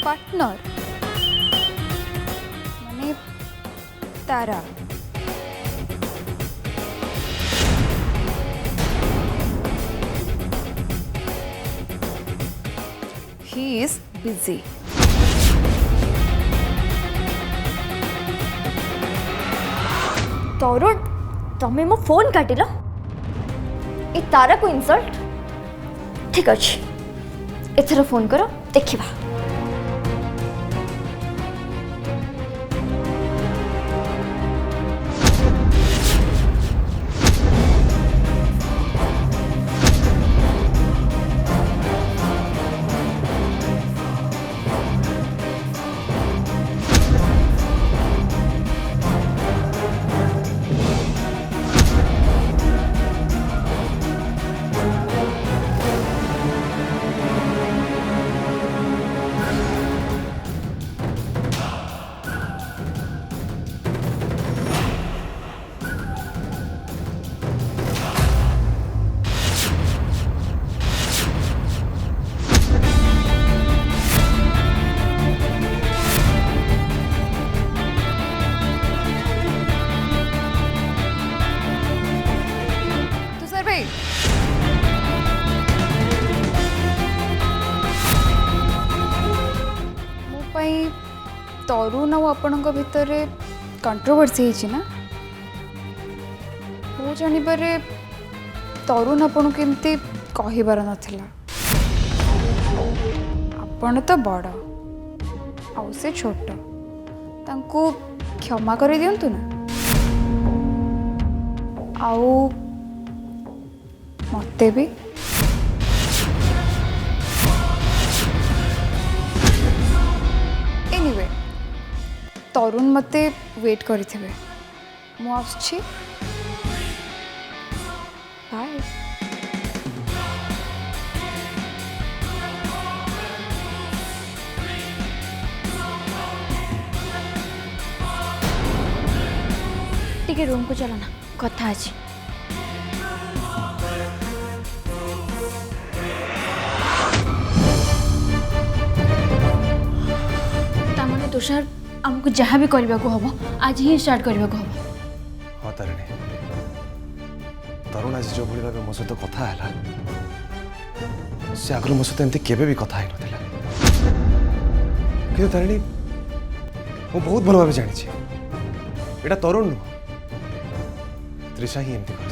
Partner माने तारा he is busy. तरुण तमें मो फोन काटिल ए तारा को इनसल्ट ठीक अच्छे एथर फोन करो देखिबा। तरुण आपण भितर कंट्रोवर्सी ना मु जानवर तरुण आपन केमती कहबार नाथिला। आपण तो बड़ आउ से छोट तांको क्षमा कर दियंतु ना आउ मते भी एनीवे तरुण मते वेट करिथिबे मु आछि बाय। टिके रूम को चलो ना कथा अछि। तामने तुषार हमको जहाँ भी करने को हम आज ही स्टार्ट करने को हम। हाँ तारिणी तरुण आज जो भाई भाव मो सहित कथा है से आगु मो सहित एमती केबे भी कथा नथिला कि तारिणी मु बहुत भल भाव जानी एटा तरुण नुह त्रिषा ही एमती कर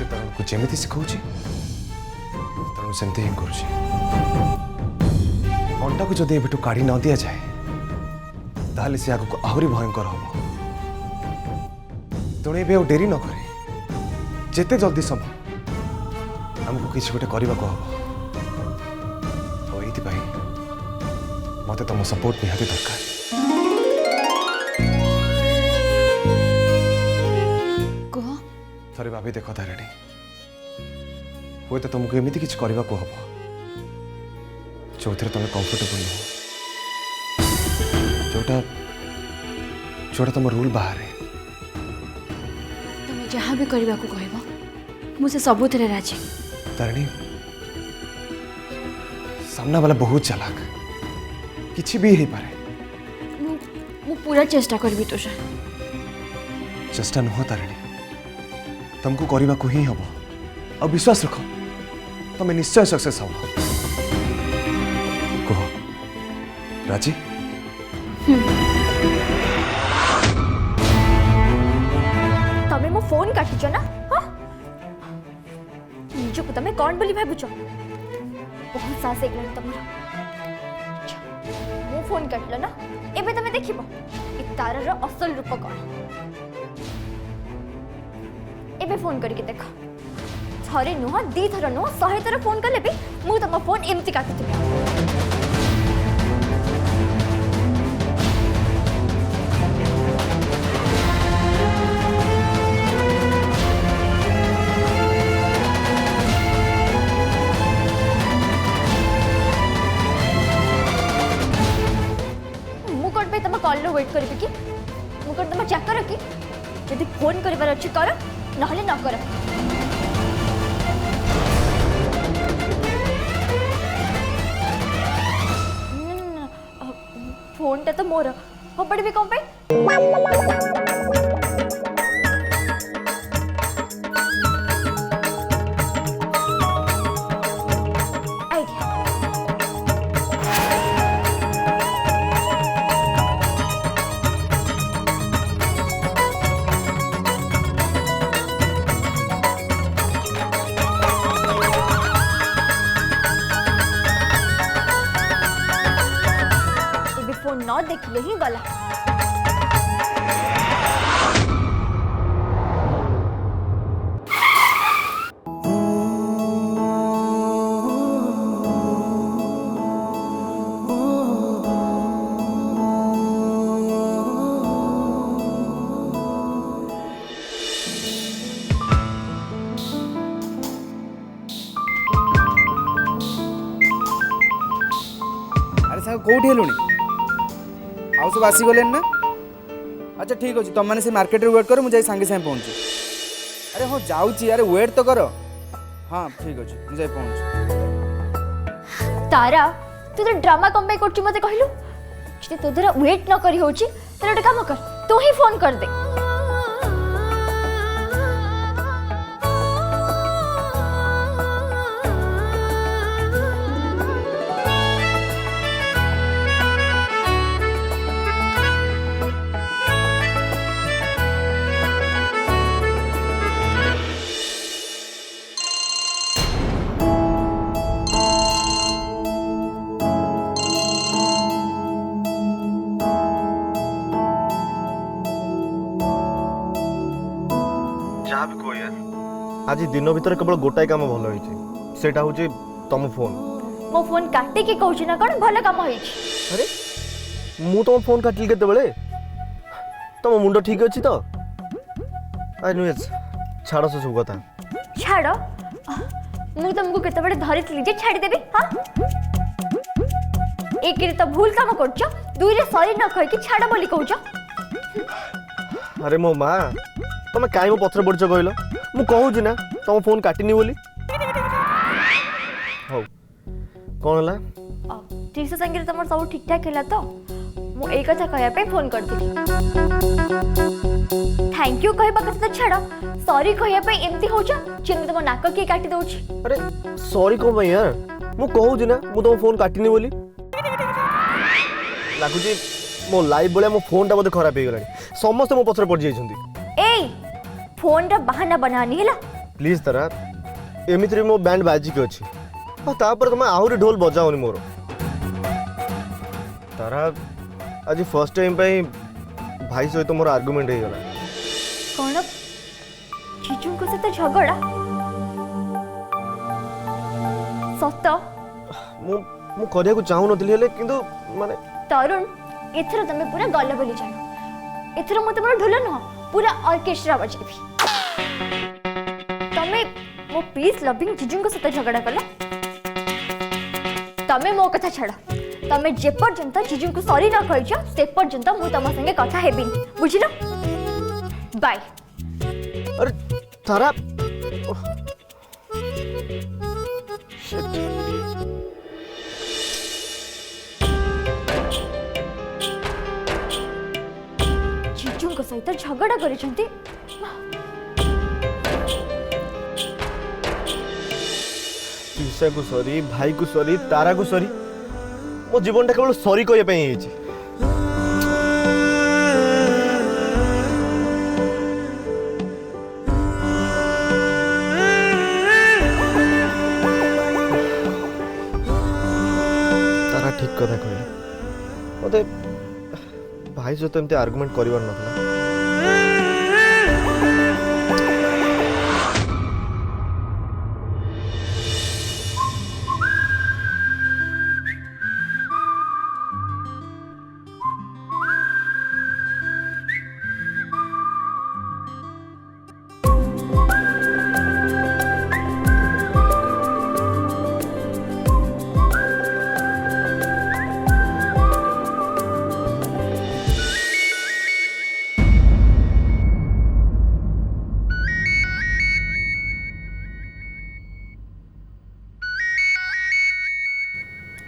तरुण को जमी शिखाऊँ तरुण सेमती ही कर अंटा को जदि एठू काढ़ी न दि जाए ताहले से आगु आहरी भयंकर हम तेणु ए डेरी न करे जिते जल्दी संभव आमको किसी गोटे करने को हम तो ये मत तुम सपोर्ट निहाती दरकार। कह थरे भाभी देख तारिणी हुए तो तुमको एमती किसी करने को हम जो तुम कंफर्टेबल नुह जोटा जोटा तुम रूल बाहर तुम जहाँ भी करने को कह मुझे सबुथ राजी। तारिणी सामना वाला बहुत चालाक किसी भी हो पारे मु पूरा चेष्टा करबी तुषार। चेष्टा नुह तारिणी तुमको करने को ही हम और विश्वास रख तुम्हें निश्चय सक्सेस हम कह राजी। तमें मो फोन काटिच ना हाँ निजको तमें कौन बोली भावुच बहुत साहस एक तुम मो फोन काटल ना एबे तमें देखिबो ए तारार असल रूप कौन एबे फोन करके देख थरे नुह दी थर नुह 100 थर फोन कले भी मु तुम फोन एमती काटुथि मु कोन पे तुम कॉल रो वेट करबी कि मु कोन तुम चेक कर कि यदि फोन करबार अछि कर नहले न कर फोन टा तो मोर हो पड़ी भी कौन पे आइडिया एबे फोन न देखले ही गला अरे साहब कौटी हेलुनी आउ सब आसीगले ना अच्छा ठीक अच्छे तुम मैंने से मार्केट वेट कर मुझे सांगे सांगे पहुँची अरे हाँ जाऊँगी अरे वेट तो कर हाँ ठीक अच्छे मुझे पहुँच तारा तू तो ड्रामा कम पे करछु मते कहलु जे तो द्वारा वेट न करी होची तेरा एक काम कर तू ही फोन कर दे जहाँ भी कह यार आज दिन भीतर केवल गोटाए काम भल होइछि सेटा होछि तम फोन मो फोन काटे के कहू ना कोन भलो काम होई अरे मु तम फोन काटिल केते बेले तम मुंड ठीक अछि तो आई नो छाड़ से सब कथा छाड़ मु तुमको केते बड़े धरित लीजे छाड़ी देबी हां एक रे तो भूल काम करछो दुई रे सॉरी न कह के छाड़ बोली कहूछो अरे मो माँ तुम कहीं मो पथर पड़छ कहल मु कहूँ ना तुम फोन काटिनी बोली हौ कौन है तीस संगे तुम सब ठीक ठाक है तो मु एक कथा कहया पे फोन करती थैंक यू कहबा कथा तो छाड़ सॉरी कहया पे एमती होछ जेन तुम नाक के काटी दोछ अरे सॉरी कौन भाई यार मु कहूँ ना मु तुम फोन काटिनी बोली लगुच मो लाइफ बेले मो फोन टा बोधे खराब हो गलानी समस्त मो पथर पड़ जाइछंती ए फोन रा बहाना बनानी हैला प्लीज तारा एमिति मो बैंड बाजी के अछि आ तापर तुम आहुरी ढोल बजाओनी मोर तारा आज फर्स्ट टाइम पे भाई सहित मोर आर्गुमेंट हो गला कौन जीजू को सहित झगड़ा सत मु मु करिया को चाहू नथिली हेले किंतु माने तरुण एथर तमे पूरा गल बोली जानो एथर मो तमरो ढोल न पूरा ऑर्केस्ट्रा बजेबी तमे मो पीस लविंग जीजू को सहित झगड़ा कला तमे मो कथा छाड़ तमे जे पर्यंत जीजू को सॉरी न कहछ से पर्यंत मु तम संगे कथा हेबिन बुझिलो बाय अरे तारा जीजू को सहित झगड़ा करिसंती ईशा को सॉरी भाई को सॉरी तारा को सॉरी मो जीवन टा केवल सॉरी कहया पे ही तारा ठीक कथा कहले मते भाई सहित एमती आर्गुमेंट करिवार नथला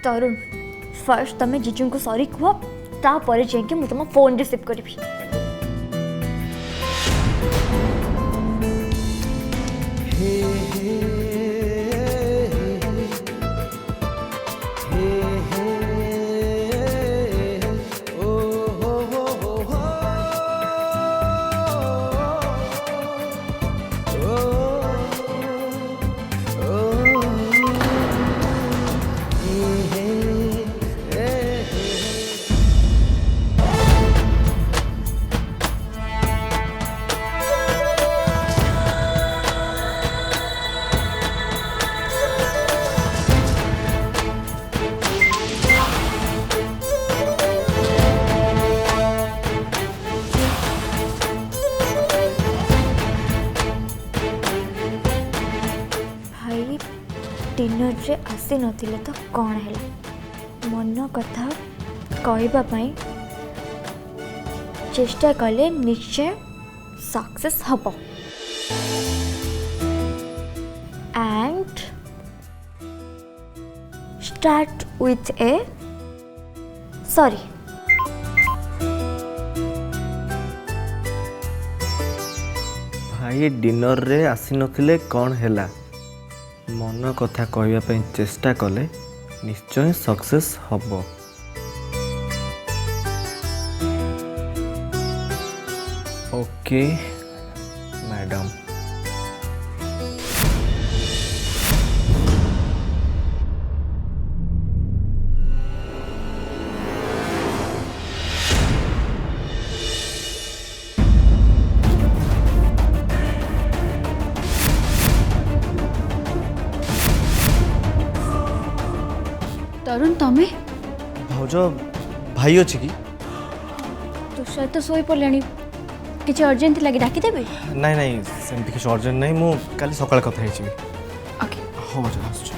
तरुण फर्स्ट तुम जीजू को सॉरी कह तापर जाइए मुझे तुम फोन रिसीव करी। डिनर रे आसी नथिले तो कौन है मन कथा कहवाई चेष्टा कले निश्चय सक्सेस हम and start with A sorry. भाई डिनर रे आसी नथिले कौन हैला मन कथा कहवाई चेष्टा कले निश्चय सक्सेस हब। Okay madam. तरुण तमें भाउज भाई अच्छी कि तुषार तो शोई पड़े किसी अर्जेंट लगे डाकिदेवी नाई नाई सेमती किसी अर्जेंट नहीं मु काली सकाळ कथा हेछि ओके हो भाउज आसुछ।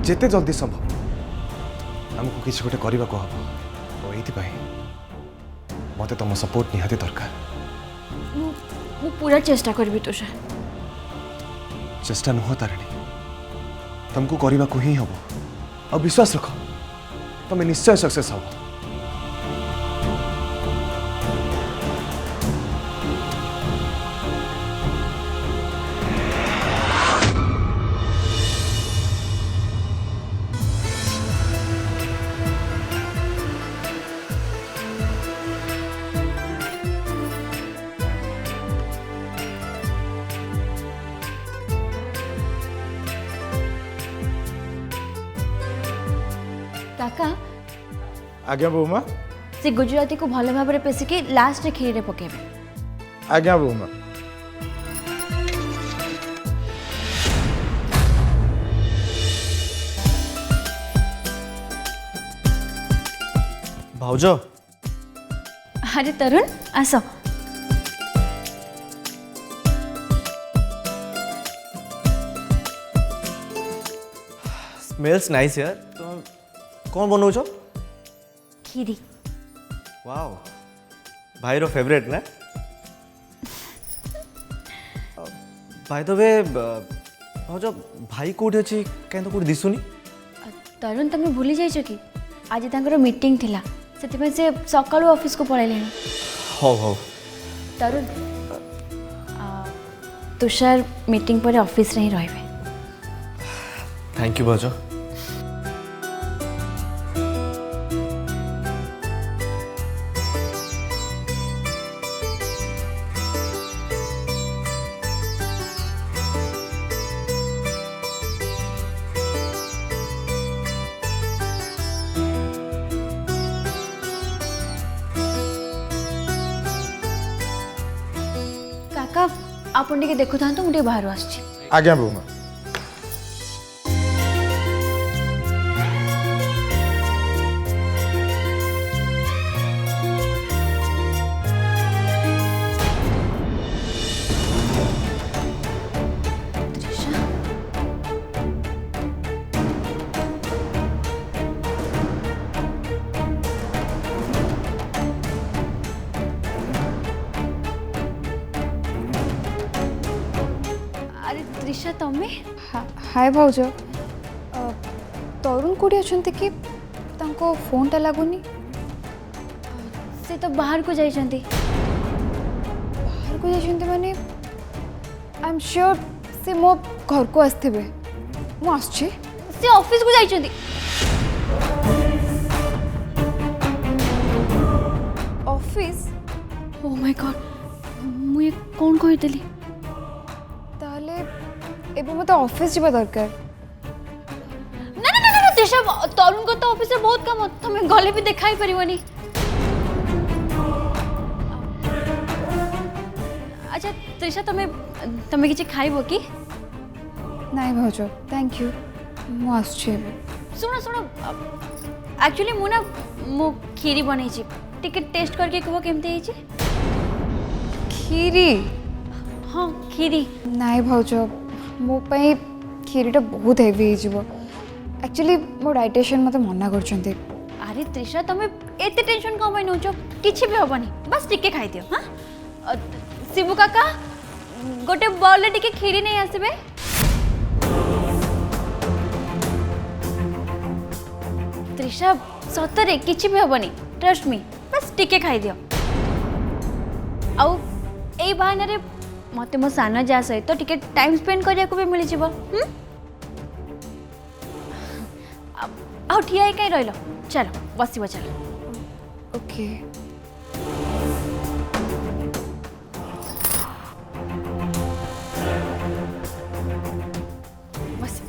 जेते जल्दी संभव हमको किसी गोटे करने को हम और ये मत तुम सपोर्ट निहाती दरकार। मु पूरा चेष्टा करबी तुषार। चेष्टा नुह तारिणी तुमको करने को ही हम और विश्वास रख तुम्हें निश्चय सक्सेस हम। काका आज्ञा बोमा। से गुजराती को भल भाव में पेसिकी लास्ट रे खीर रे पकेबे। आज्ञा बोमा। भाउज अरे तरुण आस स्मेल्स नाइस यार। तो कौन बनौछ? खीरी। वाओ भाई रो फेवरेट ना। भाई तो वे भाउज भाई कोठी अछि कहीं तो कोठी दिसुनी। तरुण तमें भूली जाइछ कि आज तांकर मीटिंग थिला सेतिमे से सकाळु ऑफिस को पळैले। हो हो तरुण तुषार मीटिंग पर ऑफिस रे ही रहबे। थैंक यू भाउज। काका आपण टिके देखु था तो मुझे बाहर आछि। आज्ञा बोमा। तमें हाय भाउज तरुण कोठी अछंती कि तांको फोन टा लागुनी से तो बाहर को जाइछंती बाहर को जाइछंती माने आई एम श्योर से मो घर को आस्थिबे मु आछे से ऑफिस को जाइछंती ऑफिस ओ माय गॉड मुझे कौन कहि देली ताले एबे मते ऑफिस जिबा दरकार ना ना ना ना त्रिशा तरुण को तो ऑफिस में बहुत काम तुम गले भी देखा ही परिवनी अच्छा त्रिशा तुम्हें किसी खाइबो कि नाइ भाउज थैंक यू मु आछे सुनो सुनो एक्चुअली मु खीरी बनै छी टिके टेस्ट करके कहो केमते है छी खीरी हाँ खीरी नाइ भाउज मो पई खीरीटा बहुत हेवी हो एक्चुअली मो डाइटिशियन मते मना करछन्ते अरे त्रिशा तुम्हें एते टेंशन कम नै नउछ किछि भी होबनी बस टिके खाइ दियो हां शिबू काका गोटे बॉल ले टिके खीरी नहीं आसबे त्रिशा सतरे किछि भी होबनी ट्रस्ट मी बस टिके खाइ दियो आउ एई बहाना रे मते मो सानो जा सहित तो टिके टाइम स्पेंड करिया को भी मिली जिवो आउ ठिया ही कहीं रहिलो चलो बसिबो चलो ओके बस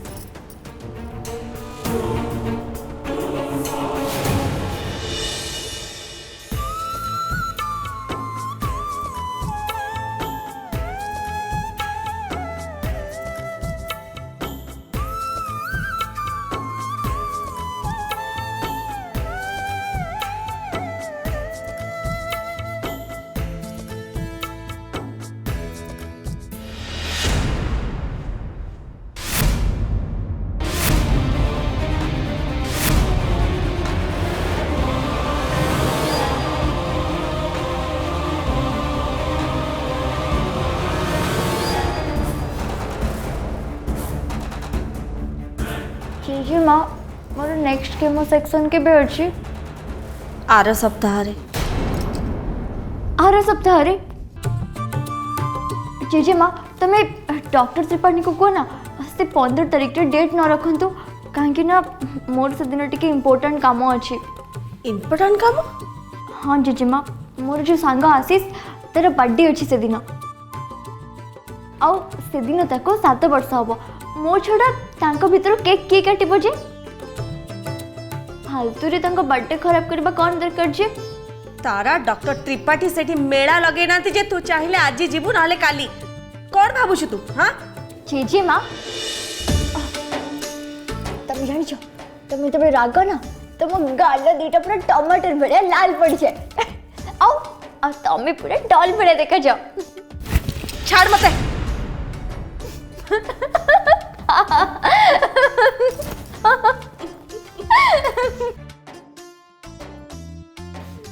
जी माँ मोर नेक्स्ट केमो सेक्शन के भी अच्छी आर सप्ताह जी माँ तुम्हें डॉक्टर त्रिपाठी को कहो ना से 15 तारीख रे डेट न रखंतु कहीं ना मोर से दिन टिके इम्पोर्टेंट काम अच्छी इम्पोर्टेंट काम हाँ जीजी माँ मोर जो सांग आशीष तेरा बर्थडे अच्छी से दिन आउ से दिन ताको 7 वर्ष हम मो छड़ा तांको भीतर केक किए काटिबो जे फालतू रे तांको बर्थडे खराब करबा कौन दरकार जे तारा डॉक्टर त्रिपाठी सेठी मेला लगे ना जे तू चाहिले आज जीवु नाले काली कौन भाबुछु तू हां जीजी माँ तुम जान छो तुम तो राग ना तुम गाल दीटा पूरा टमाटर भड़िया लाल पड़ जाए आओ आ तुम पूरा डॉल भड़िया देखा जाओ छाड़ मते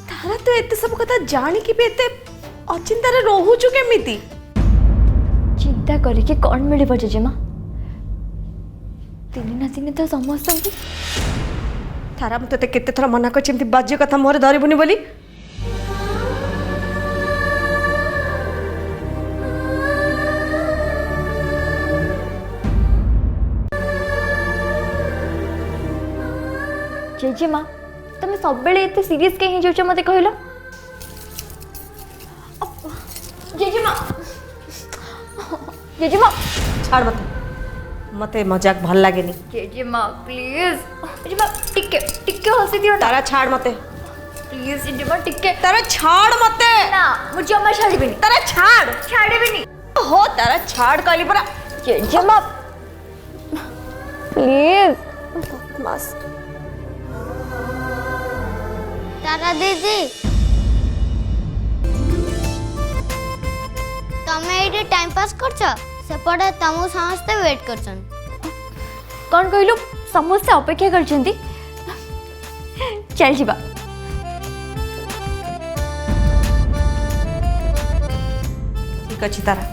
तारा तो एते सब कथा जानी कि भी एते अचिंता रे रहूछु केमिति चिंता करी कि कौन मिले जेजेमा दिन ना दिन तो समस्त तारा मते केते थरा मना कर चिंती बाज्य कथा मोरे धरिबुनी बोली जेजेमा तुम सब बेले इतने सीरियस कहीं जाउछ मते कहलो जेजेमा जेजेमा छाड़ मते मते मजाक भल लागेनी जेजेमा प्लीज जेजेमा टिके टिके हसी दियो तारा छाड़ मते प्लीज जेजेमा टिके तारा छाड़ मते ना मुझे अम्मा छाड़बेनी तारा छाड़ छाड़बेनी हो तारा छाड़ काली परा जेजेमा प्लीज बस तारा दीदी तमे ये टाइम पास करछ सेपटे तमु समस्ते वेट करछन कौन कहलु समस्त अपेक्षा करछंती चल जीवा ठीक अछि तारा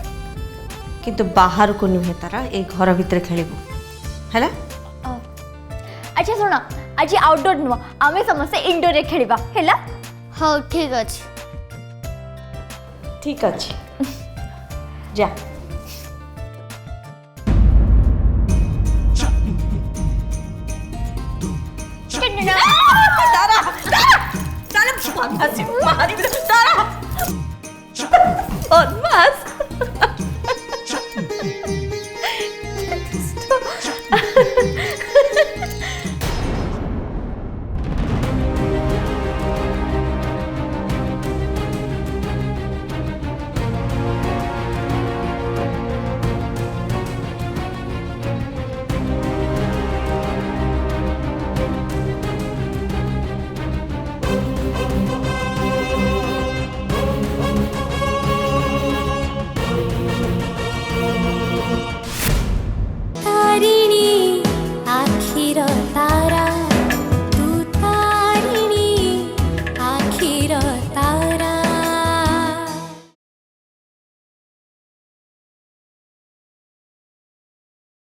किंतु बाहर को नुहे तारा ए घर भितर खेलिबू हैला। अच्छा शुण आज आउटडोर नुह आम समस्ते इनडोर खेलिबा हैला। हौ ठीक अछि। ठीक अच्छे जा तारा तारा तारा